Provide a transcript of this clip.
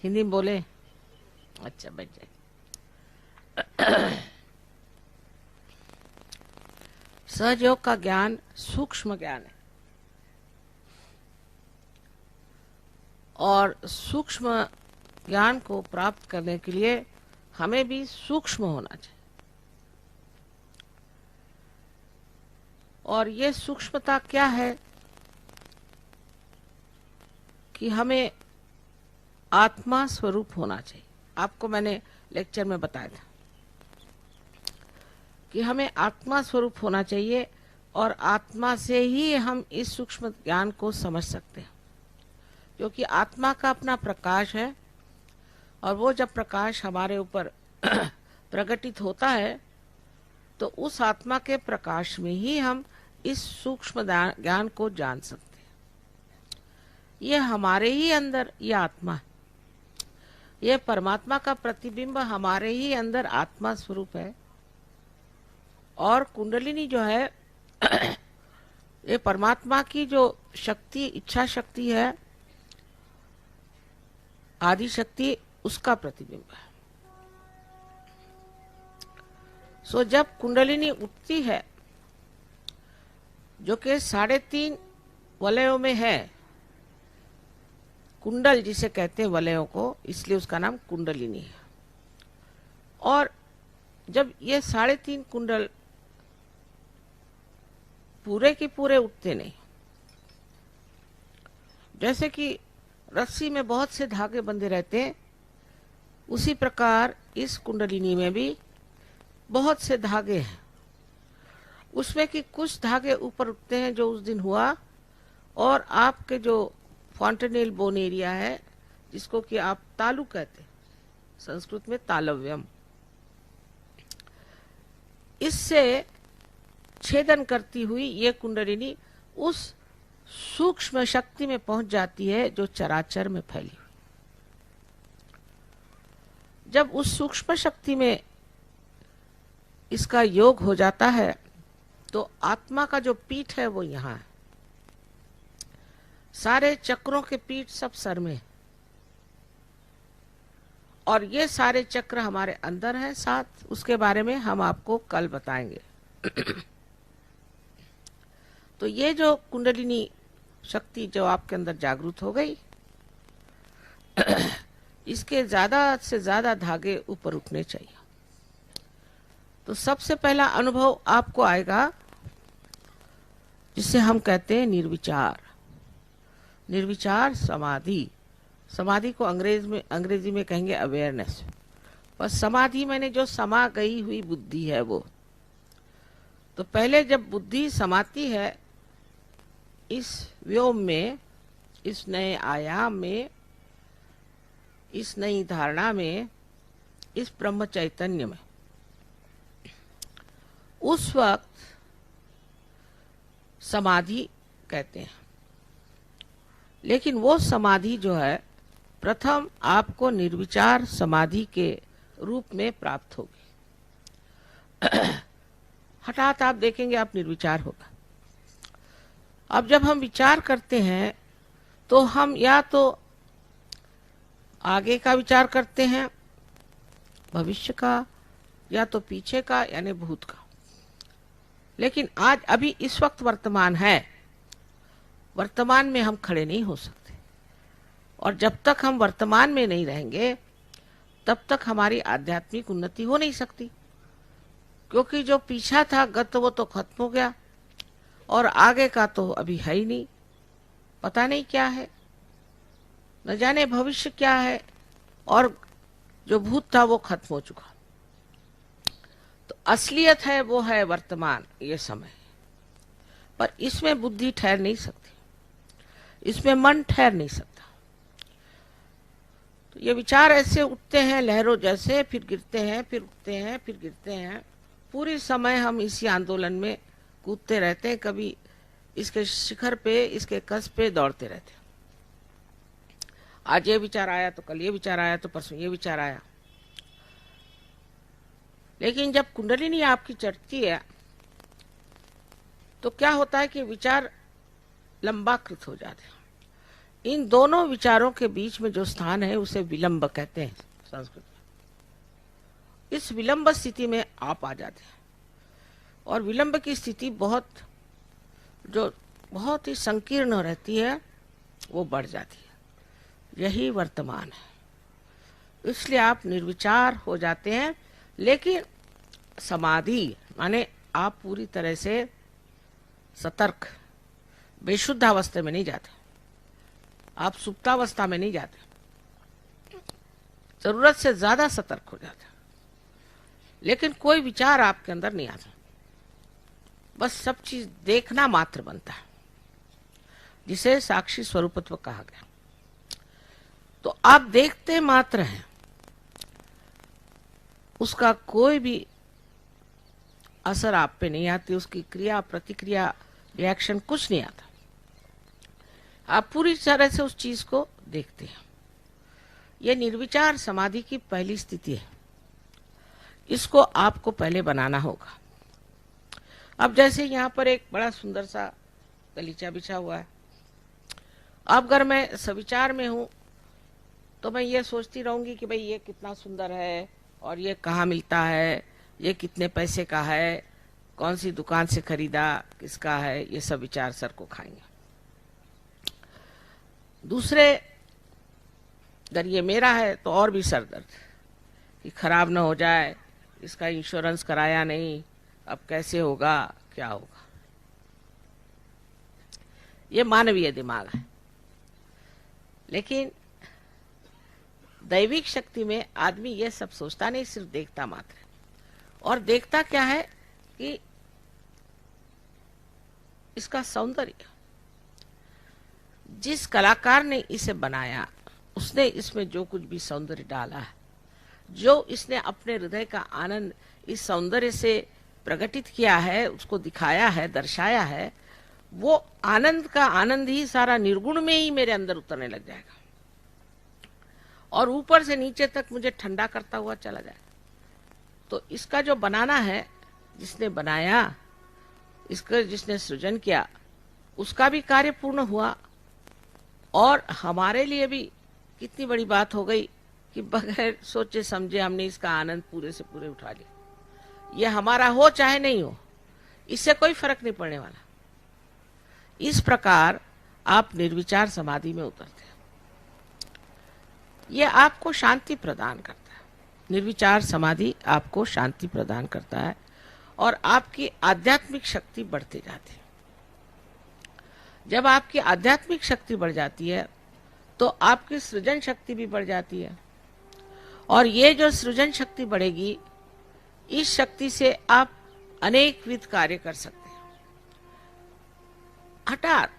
हिंदी में बोले। अच्छा बच्चे, सहयोग का ज्ञान सूक्ष्म ज्ञान है और सूक्ष्म ज्ञान को प्राप्त करने के लिए हमें भी सूक्ष्म होना चाहिए। और ये सूक्ष्मता क्या है कि हमें आत्मा स्वरूप होना चाहिए। आपको मैंने लेक्चर में बताया था कि हमें आत्मा स्वरूप होना चाहिए और आत्मा से ही हम इस सूक्ष्म ज्ञान को समझ सकते हैं, क्योंकि आत्मा का अपना प्रकाश है और वो जब प्रकाश हमारे ऊपर प्रकटित होता है तो उस आत्मा के प्रकाश में ही हम इस सूक्ष्म ज्ञान को जान सकते हैं। ये हमारे ही अंदर ये आत्मा है, ये परमात्मा का प्रतिबिंब हमारे ही अंदर आत्मा स्वरूप है। और कुंडलिनी जो है ये परमात्मा की जो शक्ति, इच्छा शक्ति है, आदि शक्ति, उसका प्रतिबिंब है। सो जब कुंडलिनी उठती है, जो कि 3.5 वलयों में है, कुंडल जिसे कहते हैं वलयों को, इसलिए उसका नाम कुंडलिनी है। और जब ये 3.5 कुंडल पूरे के पूरे उठते नहीं, जैसे कि रस्सी में बहुत से धागे बंधे रहते हैं, उसी प्रकार इस कुंडलिनी में भी बहुत से धागे हैं। उसमें कि कुछ धागे ऊपर उठते हैं जो उस दिन हुआ, और आपके जो फॉन्टेनेल बोन एरिया है, जिसको कि आप तालु कहते हैं, संस्कृत में तालव्यम, इससे छेदन करती हुई ये कुंडलिनी उस सूक्ष्म शक्ति में पहुंच जाती है जो चराचर में फैली हुई। जब उस सूक्ष्म शक्ति में इसका योग हो जाता है तो आत्मा का जो पीठ है वो यहाँ है। सारे चक्रों के पीठ सब सर में है और ये सारे चक्र हमारे अंदर हैं साथ, उसके बारे में हम आपको कल बताएंगे। तो ये जो कुंडलिनी शक्ति जो आपके अंदर जागृत हो गई, इसके ज्यादा से ज्यादा धागे ऊपर उठने चाहिए। तो सबसे पहला अनुभव आपको आएगा जिसे हम कहते हैं निर्विचार। निर्विचार समाधि, समाधि को अंग्रेजी में कहेंगे अवेयरनेस। पर समाधि मैंने जो समा गई हुई बुद्धि है वो। तो पहले जब बुद्धि समाती है इस व्योम में, इस नए आयाम में, इस नई धारणा में, इस ब्रह्म चैतन्य में, उस वक्त समाधि कहते हैं। लेकिन वो समाधि जो है प्रथम आपको निर्विचार समाधि के रूप में प्राप्त होगी। हठात आप देखेंगे आप निर्विचार होगा। अब जब हम विचार करते हैं तो हम या तो आगे का विचार करते हैं, भविष्य का, या तो पीछे का यानी भूत का। लेकिन आज अभी इस वक्त वर्तमान है, वर्तमान में हम खड़े नहीं हो सकते। और जब तक हम वर्तमान में नहीं रहेंगे तब तक हमारी आध्यात्मिक उन्नति हो नहीं सकती, क्योंकि जो पीछा था गत वो तो खत्म हो गया और आगे का तो अभी है ही नहीं। पता नहीं क्या है, न जाने भविष्य क्या है, और जो भूत था वो खत्म हो चुका। तो असलियत है वो है वर्तमान, ये समय। पर इसमें बुद्धि ठहर नहीं सकती, इसमें मन ठहर नहीं सकता। तो ये विचार ऐसे उठते हैं लहरों जैसे, फिर गिरते हैं, फिर उठते हैं, फिर गिरते हैं। पूरी समय हम इसी आंदोलन में कूदते रहते हैं, कभी इसके शिखर पे, इसके कस पे दौड़ते रहते हैं। आज ये विचार आया तो कल ये विचार आया तो परसों ये विचार आया। लेकिन जब कुंडलिनी आपकी चढ़ती है तो क्या होता है कि विचार लंबाकृत हो जाते हैं। इन दोनों विचारों के बीच में जो स्थान है उसे विलंब कहते हैं संस्कृत में। इस विलंब स्थिति में आप आ जाते हैं और विलंब की स्थिति बहुत ही संकीर्ण रहती है, वो बढ़ जाती है। यही वर्तमान है। इसलिए आप निर्विचार हो जाते हैं, लेकिन समाधि माने आप पूरी तरह से सतर्क बेशुद्ध अवस्था में नहीं जाते, आप सुप्तावस्था में नहीं जाते, जरूरत से ज्यादा सतर्क हो जाते, लेकिन कोई विचार आपके अंदर नहीं आता, बस सब चीज देखना मात्र बनता है, जिसे साक्षी स्वरूपत्व कहा गया। तो आप देखते मात्र हैं, उसका कोई भी असर आप पे नहीं आती, उसकी क्रिया प्रतिक्रिया रिएक्शन कुछ नहीं आता, आप पूरी तरह से उस चीज को देखते हैं। यह निर्विचार समाधि की पहली स्थिति है। इसको आपको पहले बनाना होगा। अब जैसे यहाँ पर एक बड़ा सुंदर सा गलीचा बिछा हुआ है, अब अगर मैं सविचार में हूं तो मैं ये सोचती रहूंगी कि भाई ये कितना सुंदर है और ये कहाँ मिलता है, ये कितने पैसे का है, कौन सी दुकान से खरीदा, किसका है, ये सब विचार सर को खाएंगे। दूसरे अगर ये मेरा है तो और भी सर दर्द कि खराब ना हो जाए, इसका इंश्योरेंस कराया नहीं, अब कैसे होगा, क्या होगा। ये मानवीय दिमाग है। लेकिन दैविक शक्ति में आदमी ये सब सोचता नहीं, सिर्फ देखता मात्र है। और देखता क्या है कि इसका सौंदर्य, जिस कलाकार ने इसे बनाया उसने इसमें जो कुछ भी सौंदर्य डाला है, जो इसने अपने हृदय का आनंद इस सौंदर्य से प्रकटित किया है, उसको दिखाया है, दर्शाया है, वो आनंद का आनंद ही सारा निर्गुण में ही मेरे अंदर उतरने लग जाएगा और ऊपर से नीचे तक मुझे ठंडा करता हुआ चला जाएगा। तो इसका जो बनाना है, जिसने बनाया, इसका जिसने सृजन किया, उसका भी कार्य पूर्ण हुआ और हमारे लिए भी कितनी बड़ी बात हो गई कि बगैर सोचे समझे हमने इसका आनंद पूरे से पूरे उठा लिया। ये हमारा हो चाहे नहीं हो, इससे कोई फर्क नहीं पड़ने वाला। इस प्रकार आप निर्विचार समाधि में उतरते हैं। यह आपको शांति प्रदान करता है। निर्विचार समाधि आपको शांति प्रदान करता है और आपकी आध्यात्मिक शक्ति बढ़ती जाती है। जब आपकी आध्यात्मिक शक्ति बढ़ जाती है तो आपकी सृजन शक्ति भी बढ़ जाती है और ये जो सृजन शक्ति बढ़ेगी, इस शक्ति से आप अनेकविध कार्य कर सकते हैं। हठात